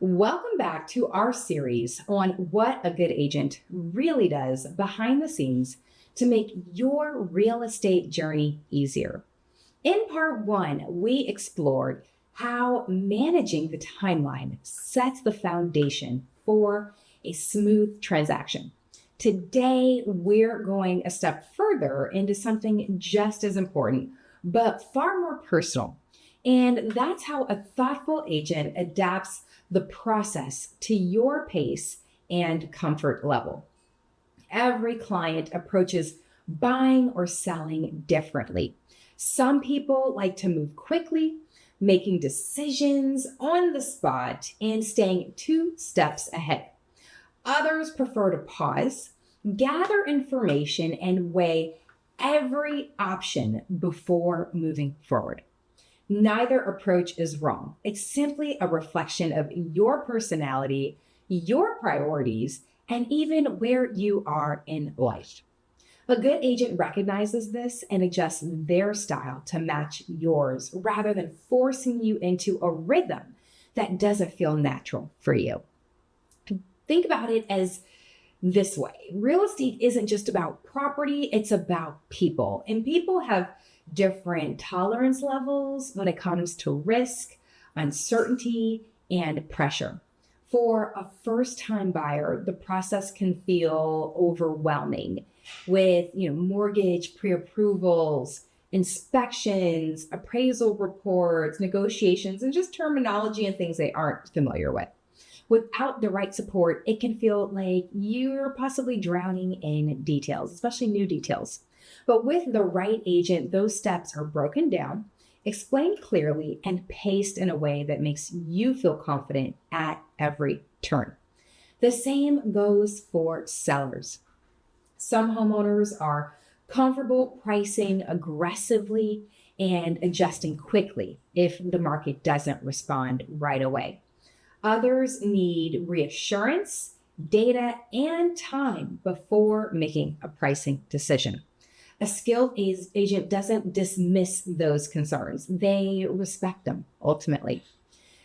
Welcome back to our series on what a good agent really does behind the scenes to make your real estate journey easier. In part one, we explored how managing the timeline sets the foundation for a smooth transaction. Today, we're going a step further into something just as important, but far more personal. And that's how a thoughtful agent adapts the process to your pace and comfort level. Every client approaches buying or selling differently. Some people like to move quickly, making decisions on the spot and staying two steps ahead. Others prefer to pause, gather information, and weigh every option before moving forward. Neither approach is wrong. It's simply a reflection of your personality, your priorities, and even where you are in life. A good agent recognizes this and adjusts their style to match yours rather than forcing you into a rhythm that doesn't feel natural for you. Think about it as this way. Real estate isn't just about property, it's about people. And people have different tolerance levels when it comes to risk, uncertainty, and pressure. For a first-time buyer, the process can feel overwhelming with, mortgage pre-approvals, inspections, appraisal reports, negotiations, and just terminology and things they aren't familiar with. Without the right support, it can feel like you're possibly drowning in details, especially new details. But with the right agent, those steps are broken down, explained clearly, and paced in a way that makes you feel confident at every turn. The same goes for sellers. Some homeowners are comfortable pricing aggressively and adjusting quickly if the market doesn't respond right away. Others need reassurance, data, and time before making a pricing decision. A skilled agent doesn't dismiss those concerns. They respect them ultimately.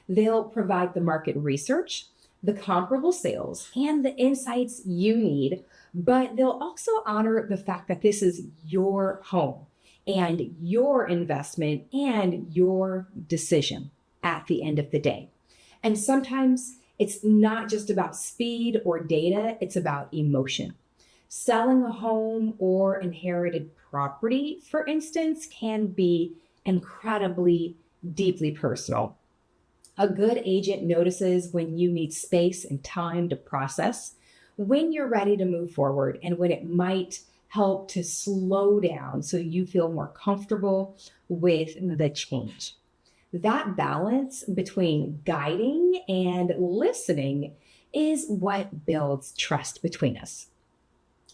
They'll provide the market research, the comparable sales, and the insights you need, but they'll also honor the fact that this is your home and your investment and your decision at the end of the day. And sometimes it's not just about speed or data, it's about emotion. Selling a home or inherited property, for instance, can be incredibly deeply personal. A good agent notices when you need space and time to process, when you're ready to move forward, and when it might help to slow down so you feel more comfortable with the change. That balance between guiding and listening is what builds trust between us.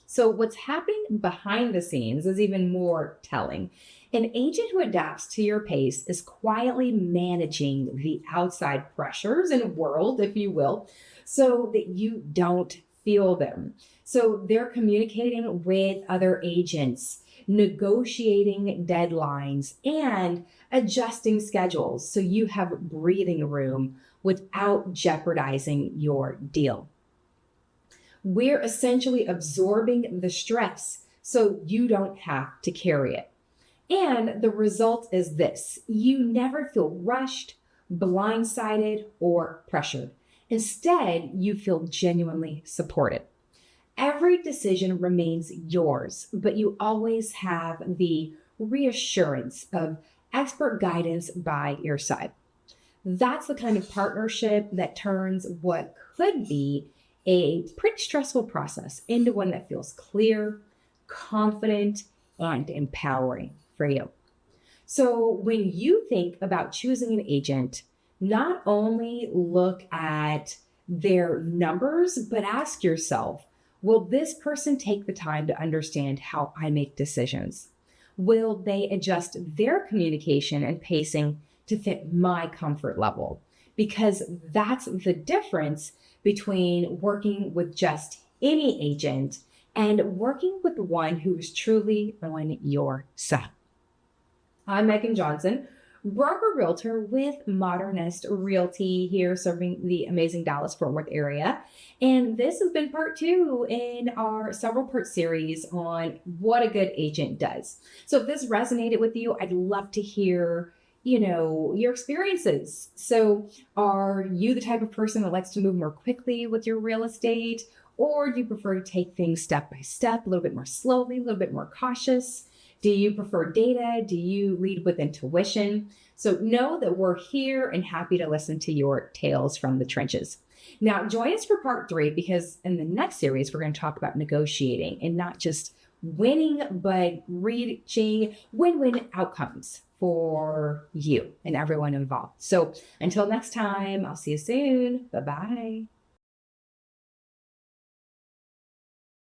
So what's happening behind the scenes is even more telling. An agent who adapts to your pace is quietly managing the outside pressures and world, if you will, so that you don't feel them. So they're communicating with other agents, negotiating deadlines, and adjusting schedules so you have breathing room without jeopardizing your deal. We're essentially absorbing the stress so you don't have to carry it. And the result is this: you never feel rushed, blindsided, or pressured. Instead, you feel genuinely supported. Every decision remains yours, but you always have the reassurance of expert guidance by your side. That's the kind of partnership that turns what could be a pretty stressful process into one that feels clear, confident, and empowering for you. So when you think about choosing an agent, not only look at their numbers, but ask yourself, will this person take the time to understand how I make decisions? Will they adjust their communication and pacing to fit my comfort level? Because that's the difference between working with just any agent and working with one who is truly on your side. I'm Megan Johnson, broker realtor with Modernist Realty here serving the amazing Dallas-Fort Worth area. And this has been part two in our several part series on what a good agent does. So if this resonated with you, I'd love to hear, your experiences. So are you the type of person that likes to move more quickly with your real estate? Or do you prefer to take things step by step, a little bit more slowly, a little bit more cautious? Do you prefer data? Do you lead with intuition? So know that we're here and happy to listen to your tales from the trenches. Now, join us for part three, because in the next series, we're going to talk about negotiating and not just winning, but reaching win-win outcomes for you and everyone involved. So until next time, I'll see you soon. Bye-bye.